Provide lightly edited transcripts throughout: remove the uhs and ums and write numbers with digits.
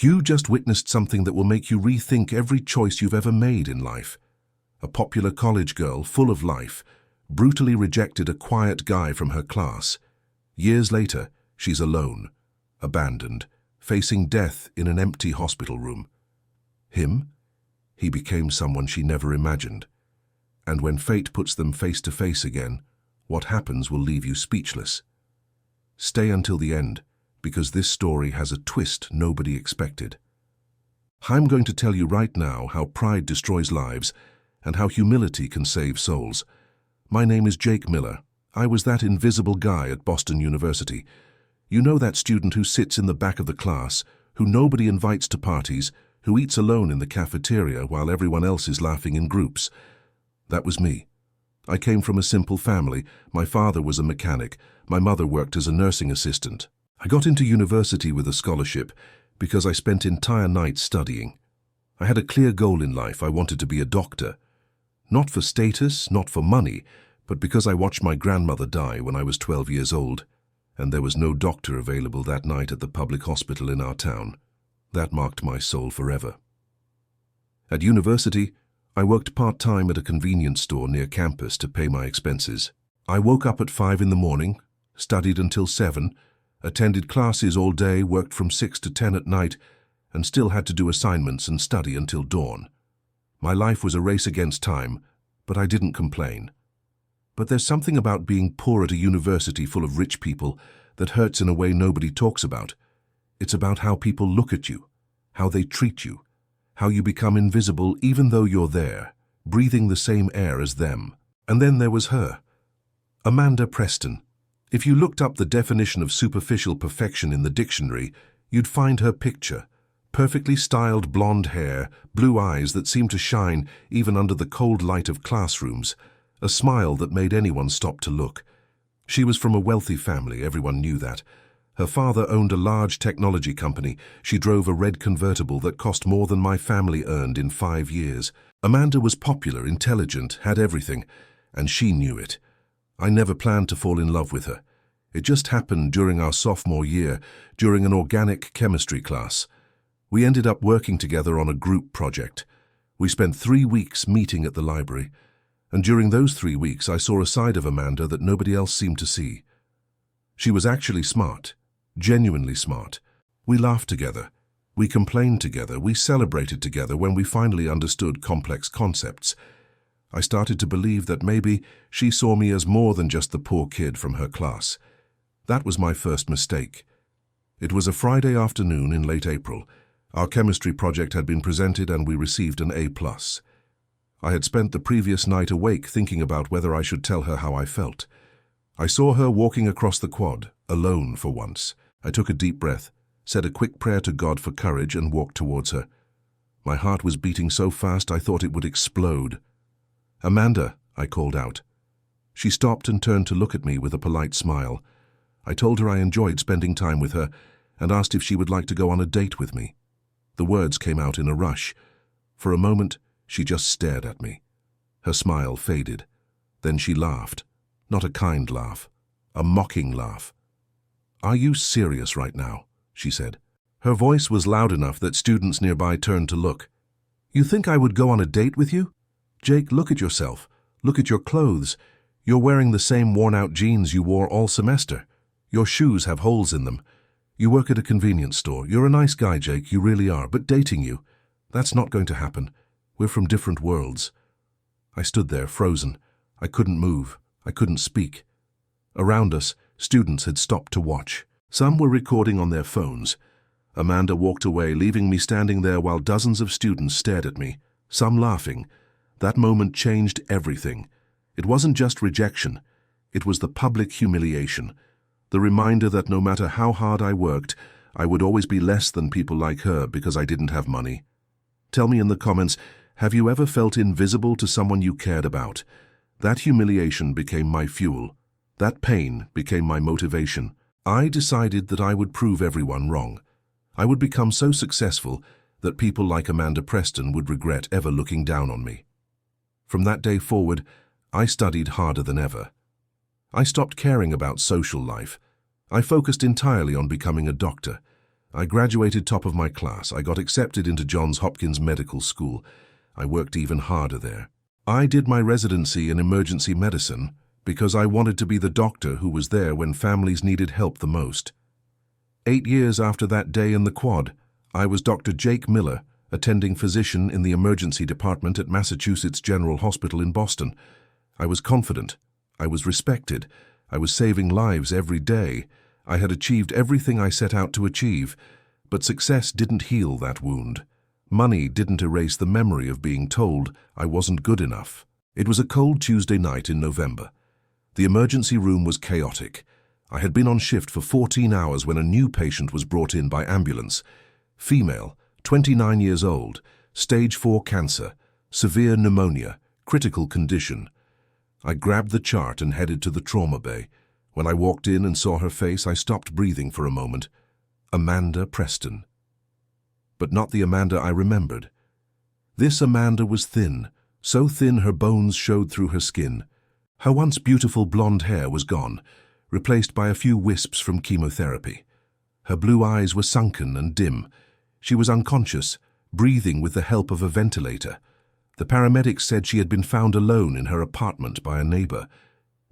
You just witnessed something that will make you rethink every choice you've ever made in life. A popular college girl, full of life, brutally rejected a quiet guy from her class. Years later, she's alone, abandoned, facing death in an empty hospital room. Him? He became someone she never imagined. And when fate puts them face to face again, what happens will leave you speechless. Stay until the end, because this story has a twist nobody expected. I'm going to tell you right now how pride destroys lives and how humility can save souls. My name is Jake Miller. I was that invisible guy at Boston University. You know, that student who sits in the back of the class, who nobody invites to parties, who eats alone in the cafeteria while everyone else is laughing in groups. That was me. I came from a simple family. My father was a mechanic. My mother worked as a nursing assistant. I got into university with a scholarship because I spent entire nights studying. I had a clear goal in life. I wanted to be a doctor. Not for status, not for money, but because I watched my grandmother die when I was 12 years old, and there was no doctor available that night at the public hospital in our town. That marked my soul forever. At university, I worked part-time at a convenience store near campus to pay my expenses. I woke up at 5 in the morning, studied until 7, attended classes all day, worked from 6 to 10 at night, and still had to do assignments and study until dawn. My life was a race against time, but I didn't complain. But there's something about being poor at a university full of rich people that hurts in a way nobody talks about. It's about how people look at you, how they treat you, how you become invisible even though you're there, breathing the same air as them. And then there was her, Amanda Preston. If you looked up the definition of superficial perfection in the dictionary, you'd find her picture. Perfectly styled blonde hair, blue eyes that seemed to shine even under the cold light of classrooms, a smile that made anyone stop to look. She was from a wealthy family, everyone knew that. Her father owned a large technology company. She drove a red convertible that cost more than my family earned in 5 years. Amanda was popular, intelligent, had everything, and she knew it. I never planned to fall in love with her. It just happened during our sophomore year, during an organic chemistry class. We ended up working together on a group project. We spent 3 weeks meeting at the library, and during those 3 weeks I saw a side of Amanda that nobody else seemed to see. She was actually smart, genuinely smart. We laughed together, we complained together, we celebrated together when we finally understood complex concepts. I started to believe that maybe she saw me as more than just the poor kid from her class. That was my first mistake. It was a Friday afternoon in late April. Our chemistry project had been presented and we received an A+. I had spent the previous night awake thinking about whether I should tell her how I felt. I saw her walking across the quad, alone for once. I took a deep breath, said a quick prayer to God for courage and walked towards her. My heart was beating so fast I thought it would explode. "Amanda," I called out. She stopped and turned to look at me with a polite smile. I told her I enjoyed spending time with her and asked if she would like to go on a date with me. The words came out in a rush. For a moment, she just stared at me. Her smile faded. Then she laughed. Not a kind laugh, a mocking laugh. "Are you serious right now?" she said. Her voice was loud enough that students nearby turned to look. "You think I would go on a date with you? Jake, look at yourself. Look at your clothes. You're wearing the same worn-out jeans you wore all semester. Your shoes have holes in them. You work at a convenience store. You're a nice guy, Jake, you really are, but dating you, that's not going to happen. We're from different worlds." I stood there, frozen. I couldn't move. I couldn't speak. Around us, students had stopped to watch. Some were recording on their phones. Amanda walked away, leaving me standing there while dozens of students stared at me, some laughing. That moment changed everything. It wasn't just rejection. It was the public humiliation. The reminder that no matter how hard I worked, I would always be less than people like her because I didn't have money. Tell me in the comments, have you ever felt invisible to someone you cared about? That humiliation became my fuel. That pain became my motivation. I decided that I would prove everyone wrong. I would become so successful that people like Amanda Preston would regret ever looking down on me. From that day forward, I studied harder than ever. I stopped caring about social life. I focused entirely on becoming a doctor. I graduated top of my class. I got accepted into Johns Hopkins Medical School. I worked even harder there. I did my residency in emergency medicine because I wanted to be the doctor who was there when families needed help the most. 8 years after that day in the quad, I was Dr. Jake Miller, attending physician in the emergency department at Massachusetts General Hospital in Boston. I was confident. I was respected. I was saving lives every day. I had achieved everything I set out to achieve, but success didn't heal that wound. Money didn't erase the memory of being told I wasn't good enough. It was a cold Tuesday night in November. The emergency room was chaotic. I had been on shift for 14 hours when a new patient was brought in by ambulance. Female, 29 years old, stage 4 cancer, severe pneumonia, critical condition. I grabbed the chart and headed to the trauma bay. When I walked in and saw her face, I stopped breathing for a moment. Amanda Preston. But not the Amanda I remembered. This Amanda was thin, so thin her bones showed through her skin. Her once beautiful blonde hair was gone, replaced by a few wisps from chemotherapy. Her blue eyes were sunken and dim. She was unconscious, breathing with the help of a ventilator. The paramedics said she had been found alone in her apartment by a neighbor.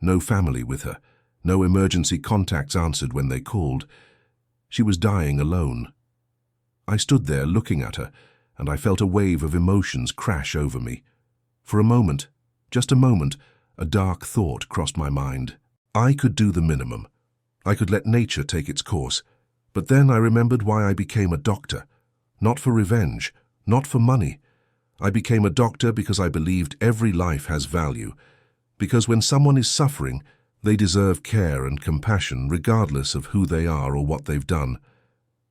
No family with her. No emergency contacts answered when they called. She was dying alone. I stood there looking at her, and I felt a wave of emotions crash over me. For a moment, just a moment, a dark thought crossed my mind. I could do the minimum. I could let nature take its course. But then I remembered why I became a doctor. Not for revenge, not for money. I became a doctor because I believed every life has value. Because when someone is suffering, they deserve care and compassion regardless of who they are or what they've done.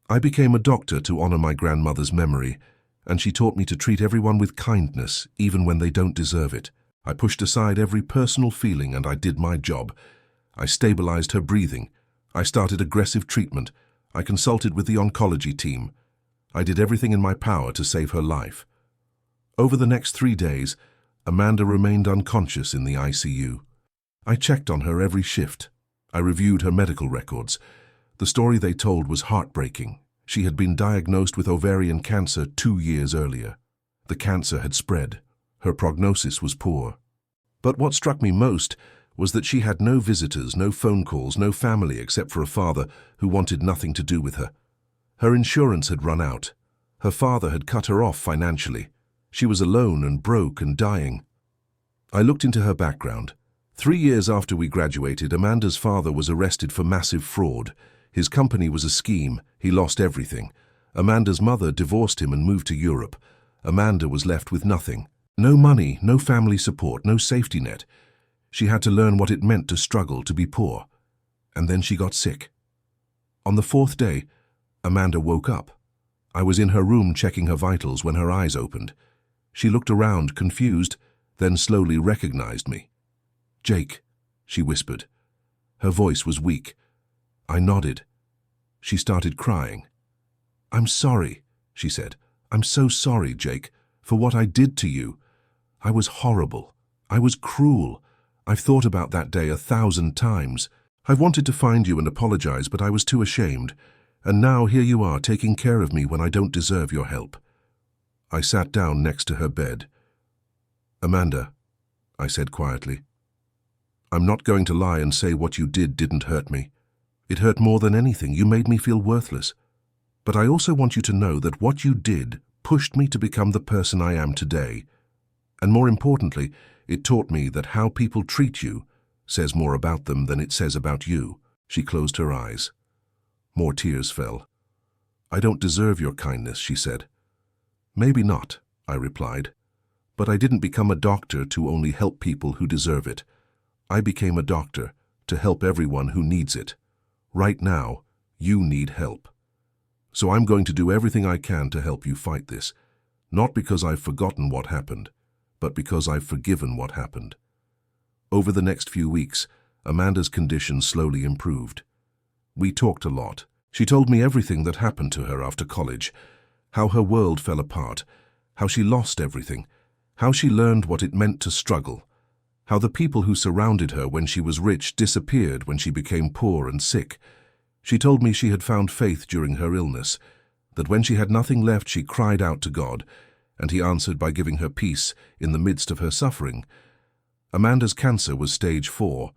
I became a doctor to honor my grandmother's memory, and she taught me to treat everyone with kindness, even when they don't deserve it. I pushed aside every personal feeling and I did my job. I stabilized her breathing. I started aggressive treatment. I consulted with the oncology team. I did everything in my power to save her life. Over the next 3 days, Amanda remained unconscious in the ICU. I checked on her every shift. I reviewed her medical records. The story they told was heartbreaking. She had been diagnosed with ovarian cancer 2 years earlier. The cancer had spread. Her prognosis was poor. But what struck me most was that she had no visitors, no phone calls, no family except for a father who wanted nothing to do with her. Her insurance had run out. Her father had cut her off financially. She was alone and broke and dying. I looked into her background. 3 years after we graduated, Amanda's father was arrested for massive fraud. His company was a scheme. He lost everything. Amanda's mother divorced him and moved to Europe. Amanda was left with nothing. No money, no family support, no safety net. She had to learn what it meant to struggle, to be poor. And then she got sick. On the 4th day, Amanda woke up. I was in her room checking her vitals when her eyes opened. She looked around, confused, then slowly recognized me. "Jake," she whispered. Her voice was weak. I nodded. She started crying. "I'm sorry," she said. "I'm so sorry, Jake, for what I did to you. I was horrible. I was cruel. I've thought about that day 1,000 times. I've wanted to find you and apologize, but I was too ashamed. And now here you are taking care of me when I don't deserve your help." I sat down next to her bed. "Amanda," I said quietly, "I'm not going to lie and say what you did didn't hurt me. It hurt more than anything. You made me feel worthless. But I also want you to know that what you did pushed me to become the person I am today. And more importantly, it taught me that how people treat you says more about them than it says about you." She closed her eyes. More tears fell. "I don't deserve your kindness," she said. "Maybe not," I replied. "But I didn't become a doctor to only help people who deserve it. I became a doctor to help everyone who needs it. Right now, you need help. So I'm going to do everything I can to help you fight this, not because I've forgotten what happened, but because I've forgiven what happened." Over the next few weeks, Amanda's condition slowly improved. We talked a lot. She told me everything that happened to her after college, how her world fell apart, how she lost everything, how she learned what it meant to struggle, how the people who surrounded her when she was rich disappeared when she became poor and sick. She told me she had found faith during her illness, that when she had nothing left she cried out to God, and He answered by giving her peace in the midst of her suffering. Amanda's cancer was stage 4.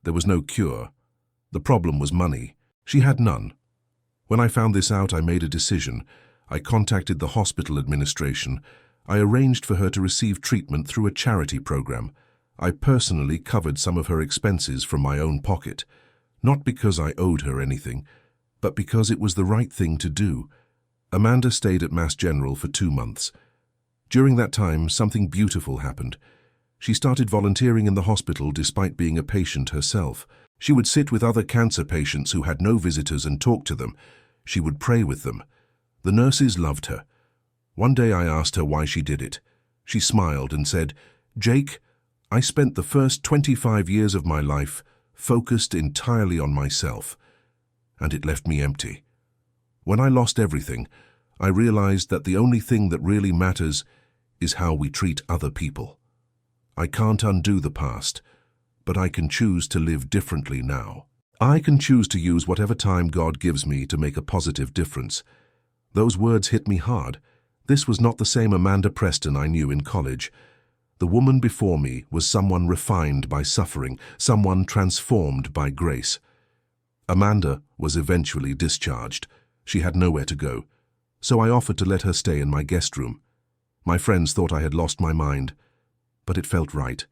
There was no cure. The problem was money. She had none. When I found this out, I made a decision. I contacted the hospital administration. I arranged for her to receive treatment through a charity program. I personally covered some of her expenses from my own pocket, not because I owed her anything, but because it was the right thing to do. Amanda stayed at Mass General for 2 months. During that time, something beautiful happened. She started volunteering in the hospital despite being a patient herself. She would sit with other cancer patients who had no visitors and talk to them. She would pray with them. The nurses loved her. One day I asked her why she did it. She smiled and said, "Jake, I spent the first 25 years of my life focused entirely on myself, and it left me empty. When I lost everything, I realized that the only thing that really matters is how we treat other people. I can't undo the past, but I can choose to live differently now. I can choose to use whatever time God gives me to make a positive difference." Those words hit me hard. This was not the same Amanda Preston I knew in college. The woman before me was someone refined by suffering, someone transformed by grace. Amanda was eventually discharged. She had nowhere to go, so I offered to let her stay in my guest room. My friends thought I had lost my mind, but it felt right.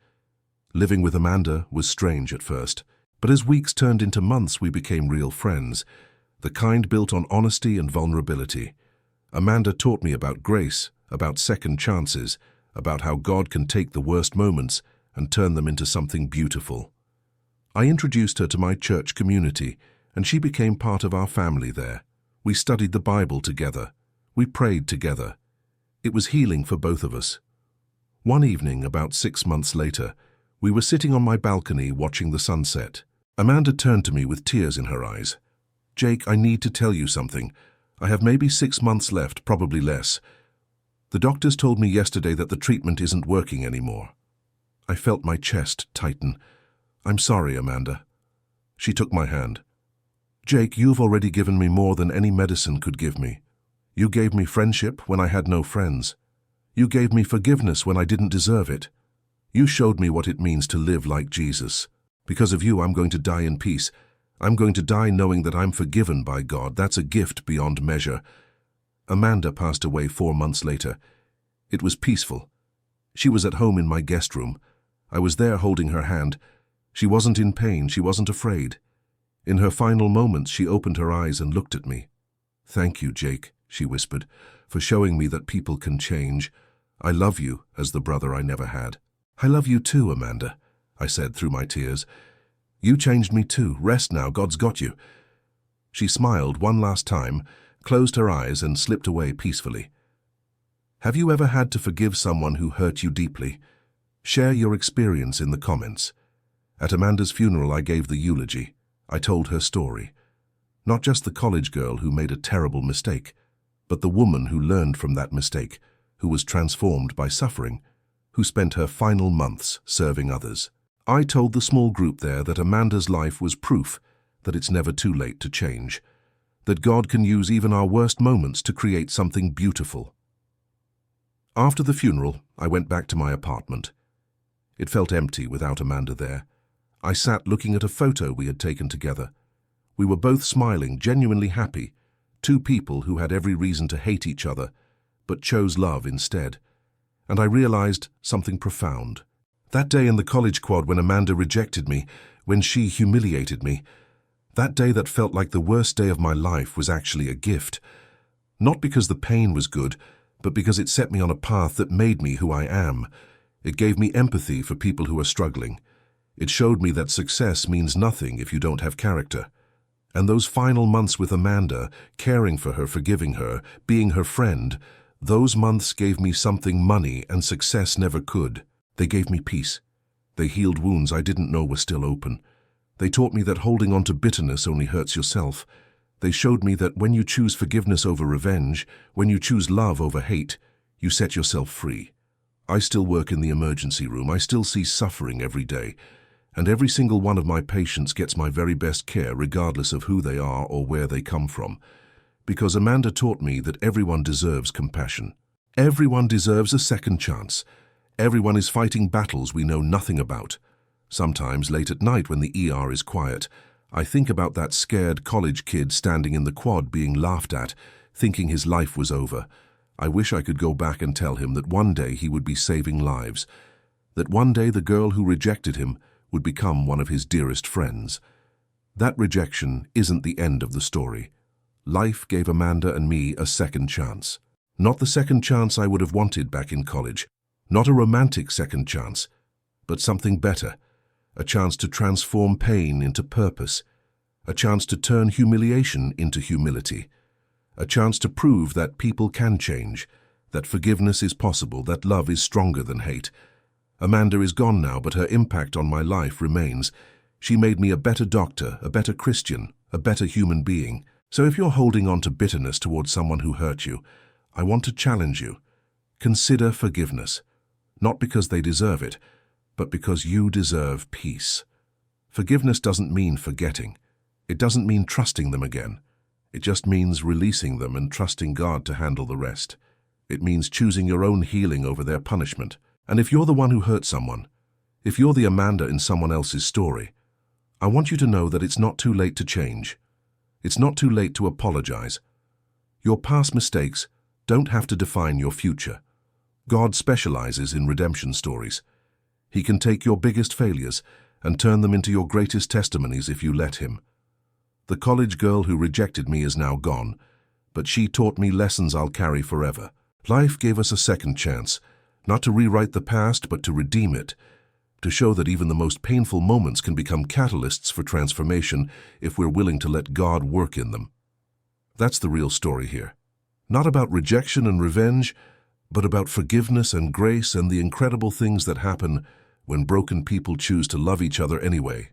Living with Amanda was strange at first, but as weeks turned into months, we became real friends, the kind built on honesty and vulnerability. Amanda taught me about grace, about second chances, about how God can take the worst moments and turn them into something beautiful. I introduced her to my church community, and she became part of our family there. We studied the Bible together. We prayed together. It was healing for both of us. One evening, about 6 months later, we were sitting on my balcony watching the sunset. Amanda turned to me with tears in her eyes. "Jake, I need to tell you something. I have maybe 6 months left, probably less. The doctors told me yesterday that the treatment isn't working anymore." I felt my chest tighten. "I'm sorry, Amanda." She took my hand. "Jake, you've already given me more than any medicine could give me. You gave me friendship when I had no friends. You gave me forgiveness when I didn't deserve it. You showed me what it means to live like Jesus. Because of you, I'm going to die in peace. I'm going to die knowing that I'm forgiven by God. That's a gift beyond measure." Amanda passed away 4 months later. It was peaceful. She was at home in my guest room. I was there holding her hand. She wasn't in pain. She wasn't afraid. In her final moments, she opened her eyes and looked at me. "Thank you, Jake," she whispered, "for showing me that people can change. I love you as the brother I never had." "I love you too, Amanda," I said through my tears. "You changed me too. Rest now, God's got you." She smiled one last time, closed her eyes and slipped away peacefully. Have you ever had to forgive someone who hurt you deeply? Share your experience in the comments. At Amanda's funeral, I gave the eulogy. I told her story. Not just the college girl who made a terrible mistake, but the woman who learned from that mistake, who was transformed by suffering, who spent her final months serving others. I told the small group there that Amanda's life was proof that it's never too late to change, that God can use even our worst moments to create something beautiful. After the funeral, I went back to my apartment. It felt empty without Amanda there. I sat looking at a photo we had taken together. We were both smiling, genuinely happy, two people who had every reason to hate each other, but chose love instead. And I realized something profound. That day in the college quad when Amanda rejected me, when she humiliated me, that day that felt like the worst day of my life was actually a gift. Not because the pain was good, but because it set me on a path that made me who I am. It gave me empathy for people who are struggling. It showed me that success means nothing if you don't have character. And those final months with Amanda, caring for her, forgiving her, being her friend, those months gave me something money and success never could. They gave me peace. They healed wounds I didn't know were still open. They taught me that holding on to bitterness only hurts yourself. They showed me that when you choose forgiveness over revenge, when you choose love over hate, you set yourself free. I still work in the emergency room. I still see suffering every day. And every single one of my patients gets my very best care regardless of who they are or where they come from. Because Amanda taught me that everyone deserves compassion. Everyone deserves a second chance. Everyone is fighting battles we know nothing about. Sometimes, late at night when the ER is quiet, I think about that scared college kid standing in the quad being laughed at, thinking his life was over. I wish I could go back and tell him that one day he would be saving lives, that one day the girl who rejected him would become one of his dearest friends. That rejection isn't the end of the story. Life gave Amanda and me a second chance. Not the second chance I would have wanted back in college, not a romantic second chance, but something better, a chance to transform pain into purpose, a chance to turn humiliation into humility, a chance to prove that people can change, that forgiveness is possible, that love is stronger than hate. Amanda is gone now, but her impact on my life remains. She made me a better doctor, a better Christian, a better human being. So if you're holding on to bitterness towards someone who hurt you, I want to challenge you. Consider forgiveness, not because they deserve it, but because you deserve peace. Forgiveness doesn't mean forgetting. It doesn't mean trusting them again. It just means releasing them and trusting God to handle the rest. It means choosing your own healing over their punishment. And if you're the one who hurt someone, if you're the Amanda in someone else's story, I want you to know that it's not too late to change. It's not too late to apologize. Your past mistakes don't have to define your future. God specializes in redemption stories. He can take your biggest failures and turn them into your greatest testimonies if you let him. The college girl who rejected me is now gone, but she taught me lessons I'll carry forever. Life gave us a second chance, not to rewrite the past, but to redeem it, to show that even the most painful moments can become catalysts for transformation if we're willing to let God work in them. That's the real story here. Not about rejection and revenge, but about forgiveness and grace and the incredible things that happen when broken people choose to love each other anyway.